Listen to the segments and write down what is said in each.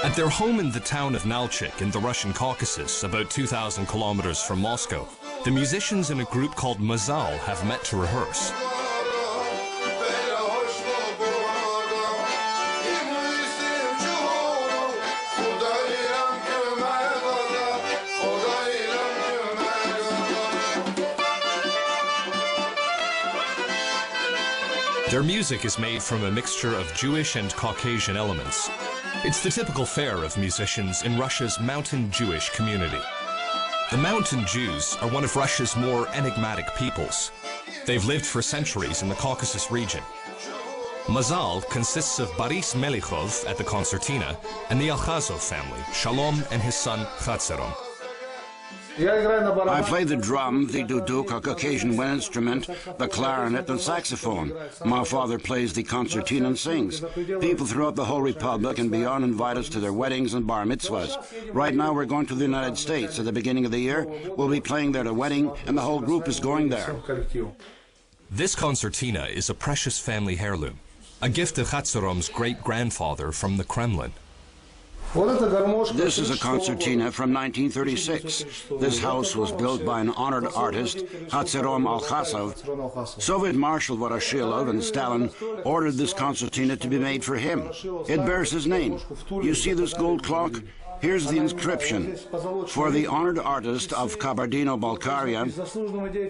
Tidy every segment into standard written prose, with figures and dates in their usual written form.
At their home in the town of Nalchik in the Russian Caucasus, about 2,000 kilometers from Moscow, the musicians in a group called Mazal have met to rehearse. Their music is made from a mixture of Jewish and Caucasian elements. It's the typical fare of musicians in Russia's mountain Jewish community. The Mountain Jews are one of Russia's more enigmatic peoples. They've lived for centuries in the Caucasus region. Mazal consists of Boris Melikhov at the concertina and the Alkhazov family, Shalom and his son Khatserom. I play the drum, the duduk, a Caucasian wind instrument, the clarinet and saxophone. My father plays the concertina and sings. People throughout the whole republic and beyond invite us to their weddings and bar mitzvahs. Right now we're going to the United States. At the beginning of the year, we'll be playing there at a wedding, and the whole group is going there. This concertina is a precious family heirloom, a gift to Khatserom's great-grandfather from the Kremlin. This is a concertina from 1936. This house was built by an honored artist, Khatserom Alkhazov. Soviet Marshal Voroshilov and Stalin ordered this concertina to be made for him. It bears his name. You see this gold clock? Here's the inscription. For the honored artist of Kabardino-Balkaria,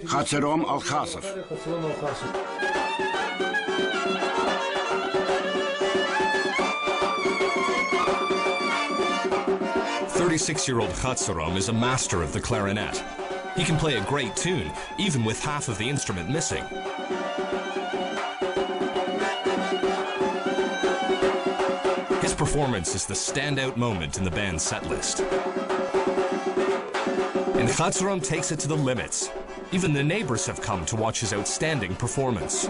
Khatserom Alkhazov. 36-year-old Khatserom is a master of the clarinet. He can play a great tune, even with half of the instrument missing. His performance is the standout moment in the band's setlist. And Khatserom takes it to the limits. Even the neighbors have come to watch his outstanding performance.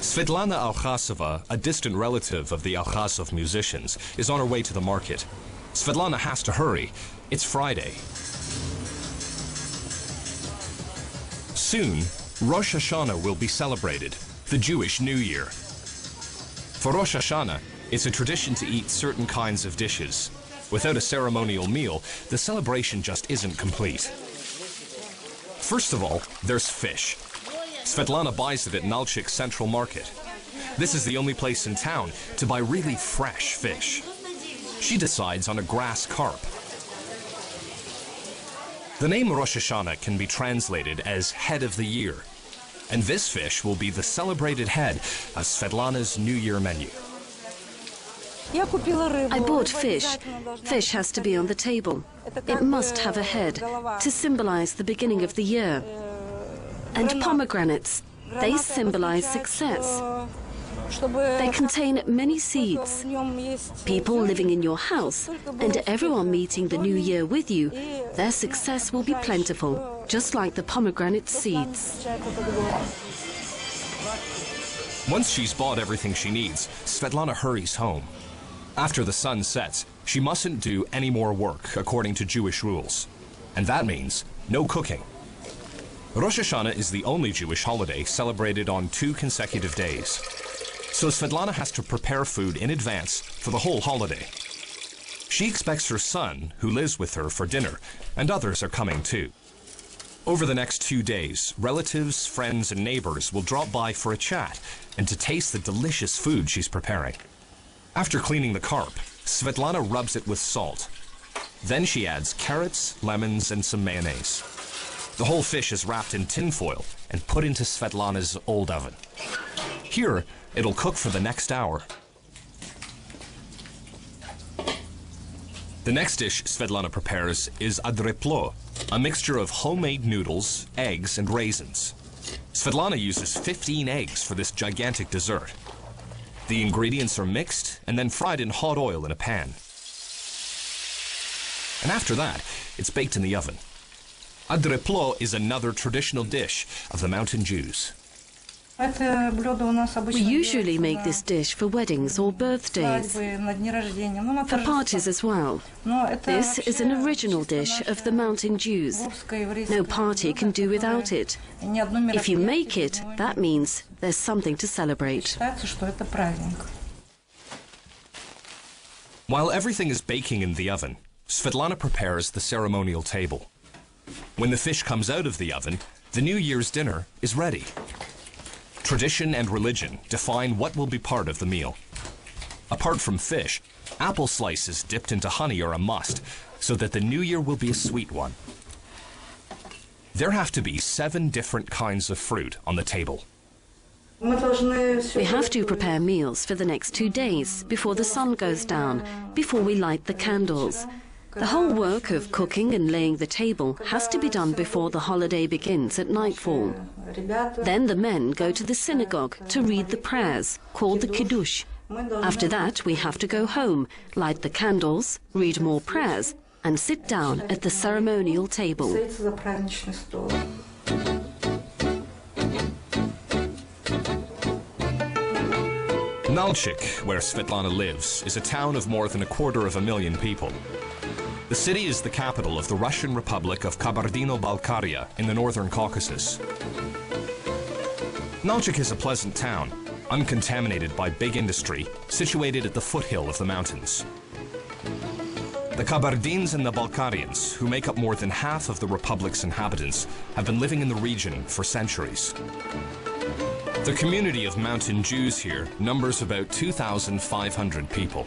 Svetlana Alkhazova, a distant relative of the Alkhazov musicians, is on her way to the market. Svetlana has to hurry. It's Friday. Soon, Rosh Hashanah will be celebrated, the Jewish New Year. For Rosh Hashanah, it's a tradition to eat certain kinds of dishes. Without a ceremonial meal, the celebration just isn't complete. First of all, there's fish. Svetlana buys it at Nalchik Central Market. This is the only place in town to buy really fresh fish. She decides on a grass carp. The name Rosh Hashanah can be translated as head of the year, and this fish will be the celebrated head of Svetlana's New Year menu. I bought fish. Fish has to be on the table. It must have a head to symbolize the beginning of the year. And pomegranates, they symbolize success. They contain many seeds. People living in your house and everyone meeting the new year with you, their success will be plentiful, just like the pomegranate seeds. Once she's bought everything she needs, Svetlana hurries home. After the sun sets, she mustn't do any more work according to Jewish rules. And that means no cooking. Rosh Hashanah is the only Jewish holiday celebrated on 2 consecutive days. So Svetlana has to prepare food in advance for the whole holiday. She expects her son, who lives with her, for dinner, and others are coming too. Over the next 2 days, relatives, friends, and neighbors will drop by for a chat and to taste the delicious food she's preparing. After cleaning the carp, Svetlana rubs it with salt. Then she adds carrots, lemons, and some mayonnaise. The whole fish is wrapped in tin foil and put into Svetlana's old oven. Here, it'll cook for the next hour. The next dish Svetlana prepares is adreplo, a mixture of homemade noodles, eggs, and raisins. Svetlana uses 15 eggs for this gigantic dessert. The ingredients are mixed and then fried in hot oil in a pan. And after that, it's baked in the oven. Adreplo is another traditional dish of the Mountain Jews. We usually make this dish for weddings or birthdays, for parties as well. This is an original dish of the Mountain Jews. No party can do without it. If you make it, that means there's something to celebrate. While everything is baking in the oven, Svetlana prepares the ceremonial table. When the fish comes out of the oven, the New Year's dinner is ready. Tradition and religion define what will be part of the meal. Apart from fish, apple slices dipped into honey are a must, so that the new year will be a sweet one. There have to be 7 different kinds of fruit on the table. We have to prepare meals for the next 2 days before the sun goes down, before we light the candles. The whole work of cooking and laying the table has to be done before the holiday begins at nightfall. Then the men go to the synagogue to read the prayers, called the Kiddush. After that, we have to go home, light the candles, read more prayers, and sit down at the ceremonial table. Nalchik, where Svetlana lives, is a town of more than 250,000 people. The city is the capital of the Russian Republic of Kabardino-Balkaria in the northern Caucasus. Nalchik is a pleasant town, uncontaminated by big industry, situated at the foothill of the mountains. The Kabardins and the Balkarians, who make up more than half of the republic's inhabitants, have been living in the region for centuries. The community of mountain Jews here numbers about 2,500 people.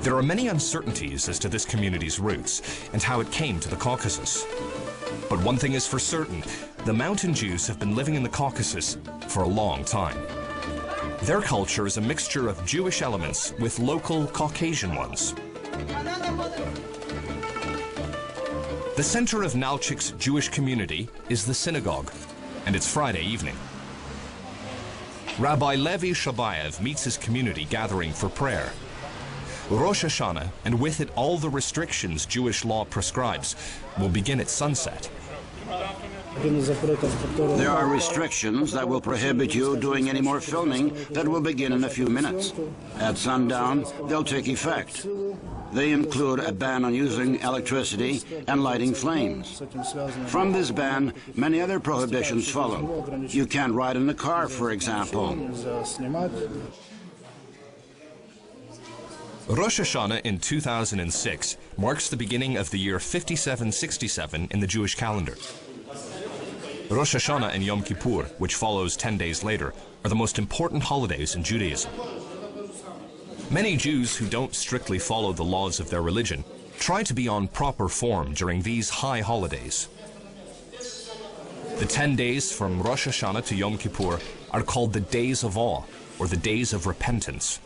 There are many uncertainties as to this community's roots and how it came to the Caucasus. But one thing is for certain, the mountain Jews have been living in the Caucasus for a long time. Their culture is a mixture of Jewish elements with local Caucasian ones. The center of Nalchik's Jewish community is the synagogue, and it's Friday evening. Rabbi Levi Shabayev meets his community gathering for prayer. Rosh Hashanah, and with it all the restrictions Jewish law prescribes, will begin at sunset. There are restrictions that will prohibit you doing any more filming that will begin in a few minutes. At sundown, they'll take effect. They include a ban on using electricity and lighting flames. From this ban, many other prohibitions follow. You can't ride in a car, for example. Rosh Hashanah in 2006 marks the beginning of the year 5767 in the Jewish calendar. Rosh Hashanah and Yom Kippur, which follows 10 days later, are the most important holidays in Judaism. Many Jews who don't strictly follow the laws of their religion try to be on proper form during these high holidays. The 10 days from Rosh Hashanah to Yom Kippur are called the Days of Awe, or the Days of Repentance.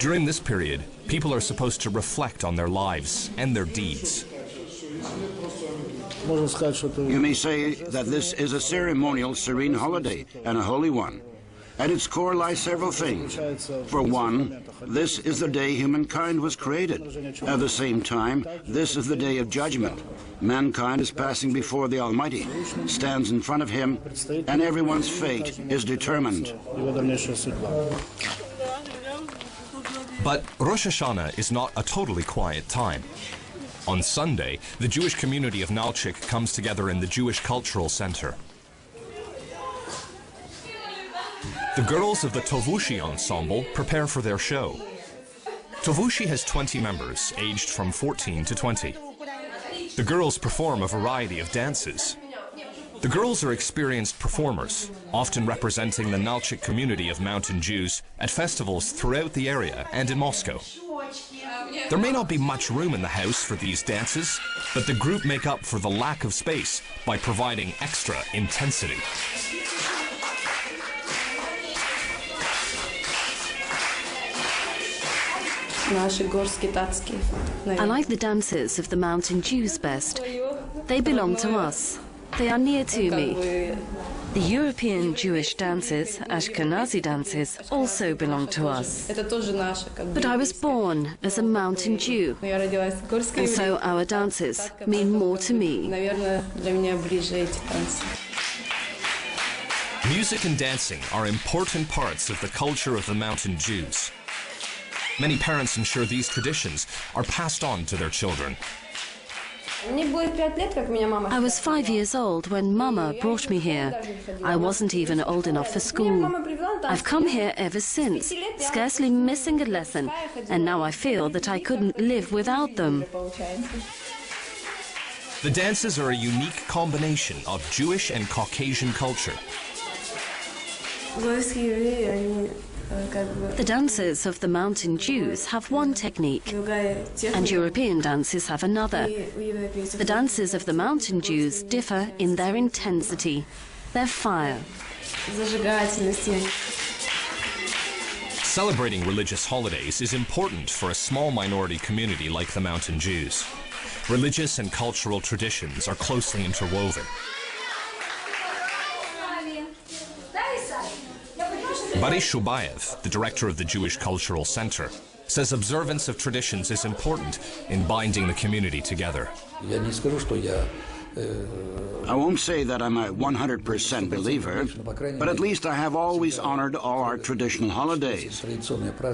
During this period, people are supposed to reflect on their lives and their deeds. You may say that this is a ceremonial, serene holiday and a holy one. At its core lie several things. For one, this is the day humankind was created. At the same time, this is the day of judgment. Mankind is passing before the Almighty, stands in front of Him, and everyone's fate is determined. But Rosh Hashanah is not a totally quiet time. On Sunday, the Jewish community of Nalchik comes together in the Jewish Cultural Center. The girls of the Tovushi ensemble prepare for their show. Tovushi has 20 members, aged from 14 to 20. The girls perform a variety of dances. The girls are experienced performers, often representing the Nalchik community of mountain Jews at festivals throughout the area and in Moscow. There may not be much room in the house for these dances, but the group make up for the lack of space by providing extra intensity. I like the dances of the mountain Jews best. They belong to us. They are near to me. The European Jewish dances, Ashkenazi dances, also belong to us. But I was born as a mountain Jew, and so our dances mean more to me. Music and dancing are important parts of the culture of the Mountain Jews. Many parents ensure these traditions are passed on to their children. I was 5 years old when Mama brought me here. I wasn't even old enough for school. I've come here ever since, scarcely missing a lesson, and now I feel that I couldn't live without them. The dances are a unique combination of Jewish and Caucasian culture. The dances of the Mountain Jews have one technique, and European dances have another. The dances of the Mountain Jews differ in their intensity, their fire. Celebrating religious holidays is important for a small minority community like the Mountain Jews. Religious and cultural traditions are closely interwoven. Boris Shubayev, the director of the Jewish Cultural Center, says observance of traditions is important in binding the community together. I won't say that I'm a 100% believer, but at least I have always honored all our traditional holidays.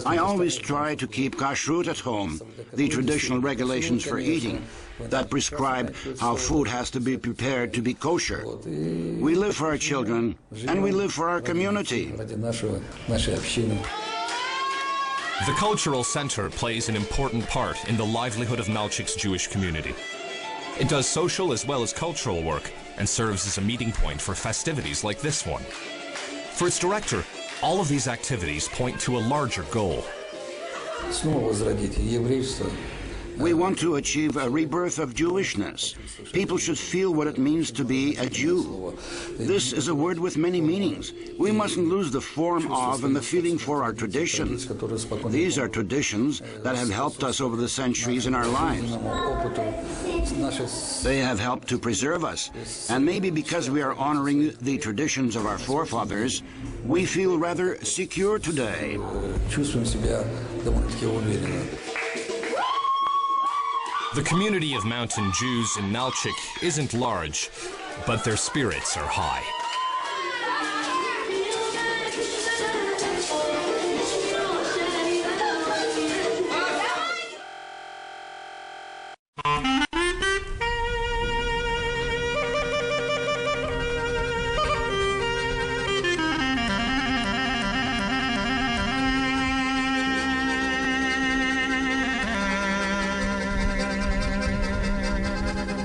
I always try to keep kashrut at home, the traditional regulations for eating that prescribe how food has to be prepared to be kosher. We live for our children, and we live for our community. The Cultural Center plays an important part in the livelihood of Nalchik's Jewish community. It does social as well as cultural work and serves as a meeting point for festivities like this one. For its director, all of these activities point to a larger goal. We want to achieve a rebirth of Jewishness. People should feel what it means to be a Jew. This is a word with many meanings. We mustn't lose the form of and the feeling for our traditions. These are traditions that have helped us over the centuries in our lives. They have helped to preserve us. And maybe because we are honoring the traditions of our forefathers, we feel rather secure today. The community of Mountain Jews in Nalchik isn't large, but their spirits are high.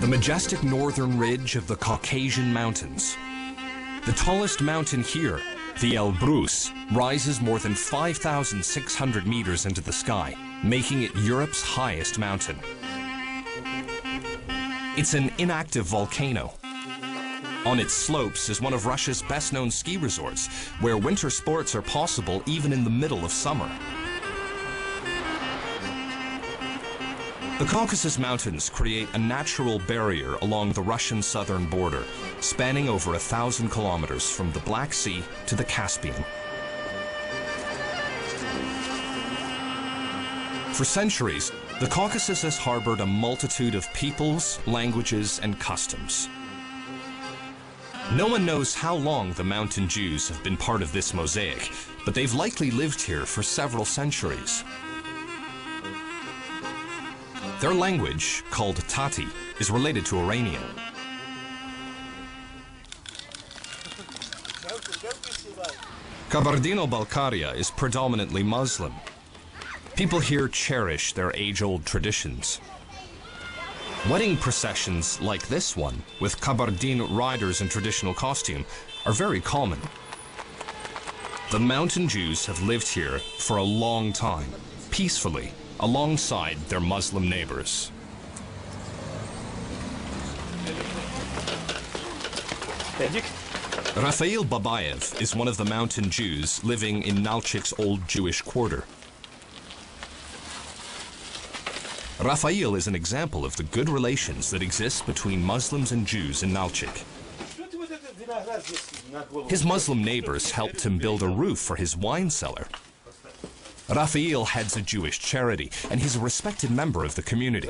The majestic northern ridge of the Caucasian Mountains. The tallest mountain here, the Elbrus, rises more than 5,600 meters into the sky, making it Europe's highest mountain. It's an inactive volcano. On its slopes is one of Russia's best-known ski resorts, where winter sports are possible even in the middle of summer. The Caucasus Mountains create a natural barrier along the Russian southern border, spanning over 1,000 kilometers from the Black Sea to the Caspian. For centuries, the Caucasus has harbored a multitude of peoples, languages, and customs. No one knows how long the Mountain Jews have been part of this mosaic, but they've likely lived here for several centuries. Their language, called Tati, is related to Iranian. Kabardino-Balkaria is predominantly Muslim. People here cherish their age-old traditions. Wedding processions like this one, with Kabardine riders in traditional costume, are very common. The Mountain Jews have lived here for a long time, peacefully, alongside their Muslim neighbors. Rafael Babayev is one of the Mountain Jews living in Nalchik's old Jewish quarter. Rafael is an example of the good relations that exist between Muslims and Jews in Nalchik. His Muslim neighbors helped him build a roof for his wine cellar. Rafael heads a Jewish charity, and he's a respected member of the community.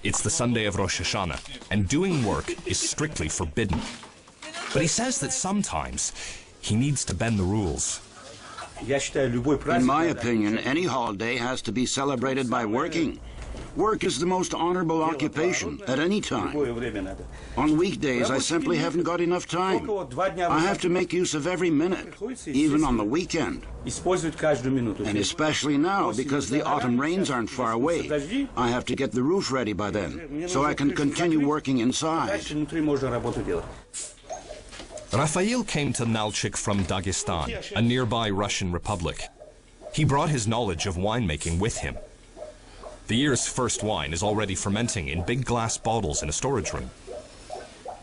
It's the Sunday of Rosh Hashanah, and doing work is strictly forbidden. But he says that sometimes he needs to bend the rules. In my opinion, any holiday has to be celebrated by working. Work is the most honorable occupation at any time. On weekdays, I simply haven't got enough time. I have to make use of every minute, even on the weekend. And especially now, because the autumn rains aren't far away. I have to get the roof ready by then, so I can continue working inside. Rafael came to Nalchik from Dagestan, a nearby Russian republic. He brought his knowledge of winemaking with him. The year's first wine is already fermenting in big glass bottles in a storage room.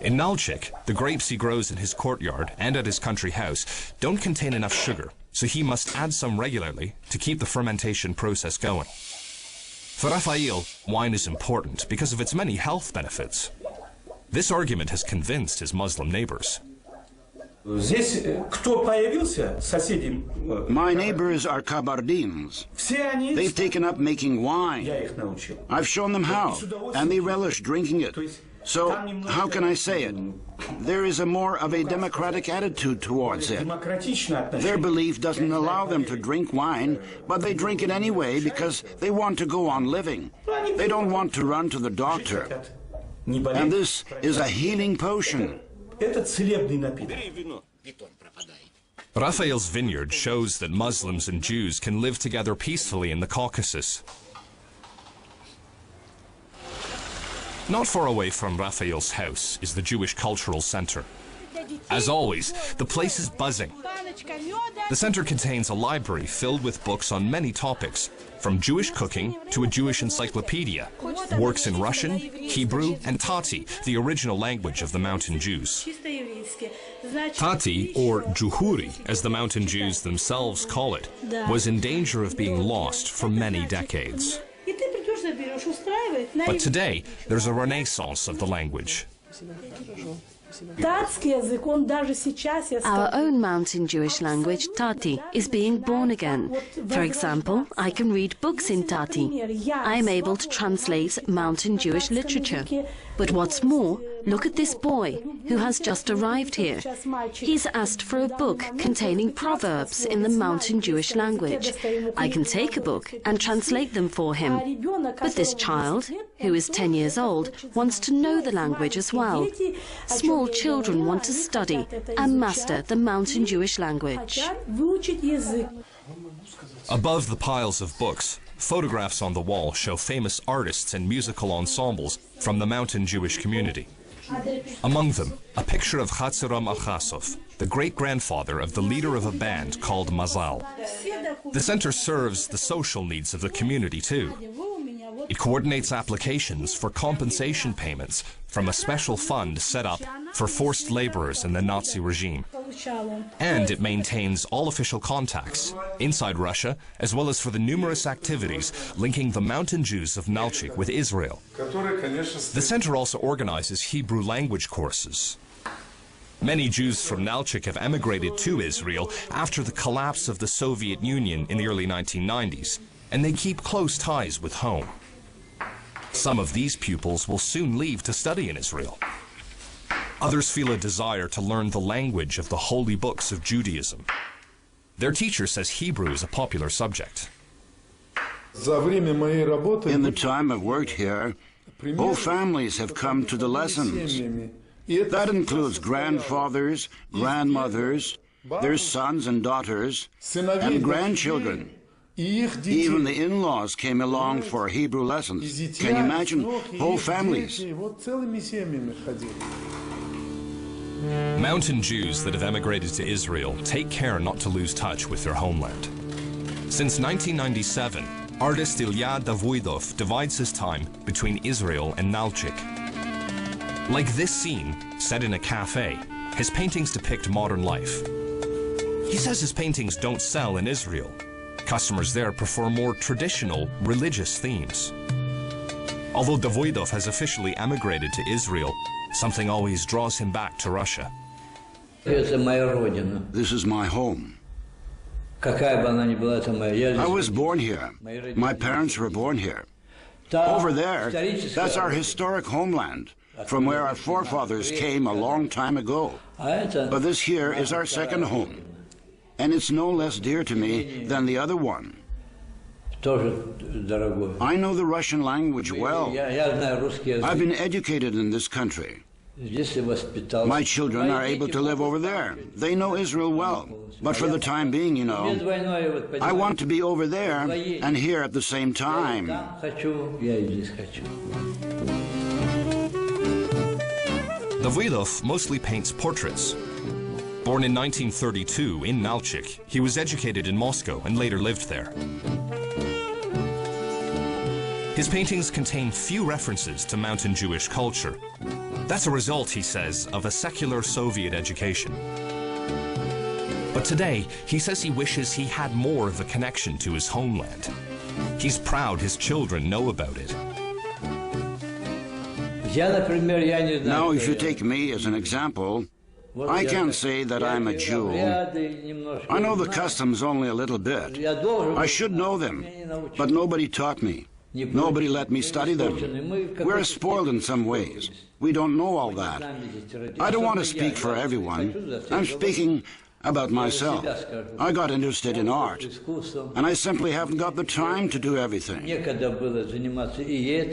In Nalchik, the grapes he grows in his courtyard and at his country house don't contain enough sugar, so he must add some regularly to keep the fermentation process going. For Rafael, wine is important because of its many health benefits. This argument has convinced his Muslim neighbors. My neighbors are Kabardins. They've taken up making wine. I've shown them how, and they relish drinking it. So, how can I say it? There is more of a democratic attitude towards it. Their belief doesn't allow them to drink wine, but they drink it anyway because they want to go on living. They don't want to run to the doctor. And this is a healing potion. Rafael's vineyard shows that Muslims and Jews can live together peacefully in the Caucasus. Not far away from Rafael's house is the Jewish Cultural Center. As always, the place is buzzing. The center contains a library filled with books on many topics, from Jewish cooking to a Jewish encyclopedia, works in Russian, Hebrew, and Tati, the original language of the Mountain Jews. Tati, or Juhuri, as the Mountain Jews themselves call it, was in danger of being lost for many decades. But today, there's a renaissance of the language. Our own Mountain Jewish language, Tati, is being born again. For example, I can read books in Tati. I am able to translate Mountain Jewish literature. But what's more, look at this boy who has just arrived here. He's asked for a book containing proverbs in the Mountain Jewish language. I can take a book and translate them for him. But this child, who is 10 years old, wants to know the language as well. Small children want to study and master the Mountain Jewish language. Above the piles of books, photographs on the wall show famous artists and musical ensembles from the Mountain Jewish community. Among them, a picture of Hatzerom Alchasov, the great-grandfather of the leader of a band called Mazal. The center serves the social needs of the community too. It coordinates applications for compensation payments from a special fund set up for forced laborers in the Nazi regime. And it maintains all official contacts inside Russia, as well as for the numerous activities linking the Mountain Jews of Nalchik with Israel. The center also organizes Hebrew language courses. Many Jews from Nalchik have emigrated to Israel after the collapse of the Soviet Union in the early 1990s, and they keep close ties with home. Some of these pupils will soon leave to study in Israel. Others feel a desire to learn the language of the holy books of Judaism. Their teacher says Hebrew is a popular subject. In the time I've worked here, whole families have come to the lessons. That includes grandfathers, grandmothers, their sons and daughters, and grandchildren. Even the in-laws came along for Hebrew lessons. Can you imagine? Whole families. Mountain Jews that have emigrated to Israel take care not to lose touch with their homeland. Since 1997, artist Ilya Davuidov divides his time between Israel and Nalchik. Like this scene, set in a cafe, his paintings depict modern life. He says his paintings don't sell in Israel. Customers there prefer more traditional, religious themes. Although Davuidov has officially emigrated to Israel, something always draws him back to Russia. This is my home. I was born here. My parents were born here. Over there, that's our historic homeland. from where our forefathers came a long time ago. But this here is our second home, and it's no less dear to me than the other one. I know the Russian language well. I've been educated in this country. My children are able to live over there. They know Israel well. But for the time being, you know, I want to be over there and here at the same time. Davidov mostly paints portraits. Born in 1932 in Nalchik, he was educated in Moscow and later lived there. His paintings contain few references to mountain Jewish culture. That's a result, he says, of a secular Soviet education. But today, he says he wishes he had more of a connection to his homeland. He's proud his children know about it. Now, if you take me as an example, I can't say that I'm a Jew. I know the customs only a little bit. I should know them, but nobody taught me. Nobody let me study them. We're spoiled in some ways. We don't know all that. I don't want to speak for everyone. I'm speaking about myself. I got interested in art, and I simply haven't got the time to do everything.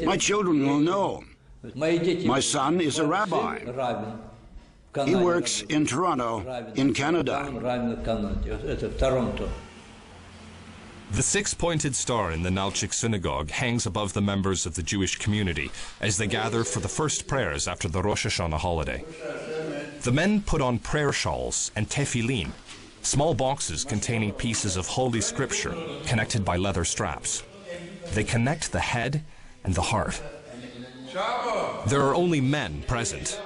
My children will know. My son is a rabbi. He works in Toronto, in Canada. The six-pointed star in the Nalchik synagogue hangs above the members of the Jewish community as they gather for the first prayers after the Rosh Hashanah holiday. The men put on prayer shawls and tefillin, small boxes containing pieces of holy scripture connected by leather straps. They connect the head and the heart. There are only men present.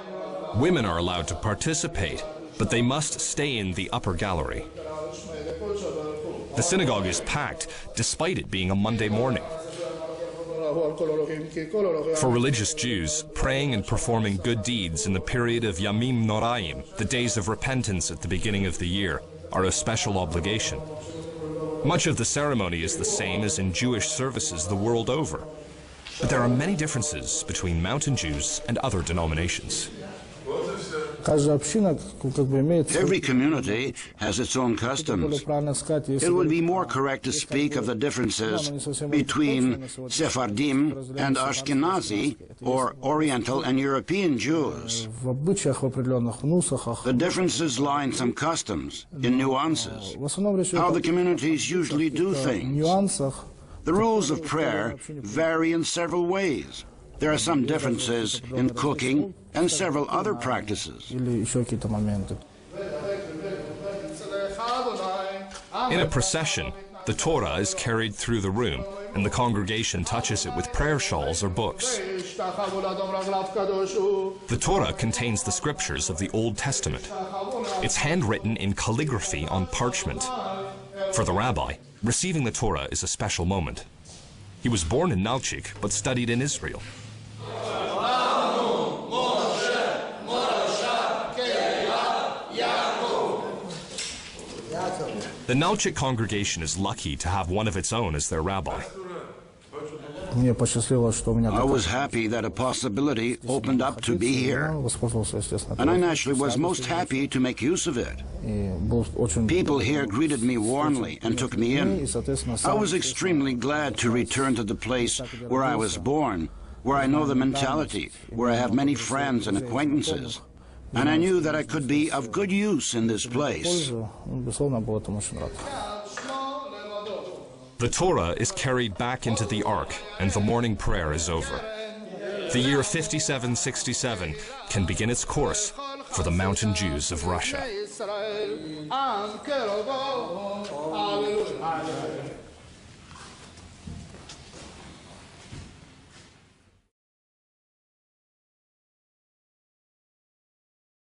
Women are allowed to participate, but they must stay in the upper gallery. The synagogue is packed, despite it being a Monday morning. For religious Jews, praying and performing good deeds in the period of Yamim Noraim, the days of repentance at the beginning of the year, are a special obligation. Much of the ceremony is the same as in Jewish services the world over. But there are many differences between mountain Jews and other denominations. Every community has its own customs. It would be more correct to speak of the differences between Sephardim and Ashkenazi, or Oriental and European Jews. The differences lie in some customs, in nuances, how the communities usually do things. The rules of prayer vary in several ways. There are some differences in cooking and several other practices. In a procession, the Torah is carried through the room, and the congregation touches it with prayer shawls or books. The Torah contains the scriptures of the Old Testament. It's handwritten in calligraphy on parchment. For the rabbi, receiving the Torah is a special moment. He was born in Nalchik, but studied in Israel. The Nalchik congregation is lucky to have one of its own as their rabbi. I was happy that a possibility opened up to be here, and I naturally was most happy to make use of it. People here greeted me warmly and took me in. I was extremely glad to return to the place where I was born, where I know the mentality, where I have many friends and acquaintances. And I knew that I could be of good use in this place. The Torah is carried back into the Ark, and the morning prayer is over. The year 5767 can begin its course for the mountain Jews of Russia.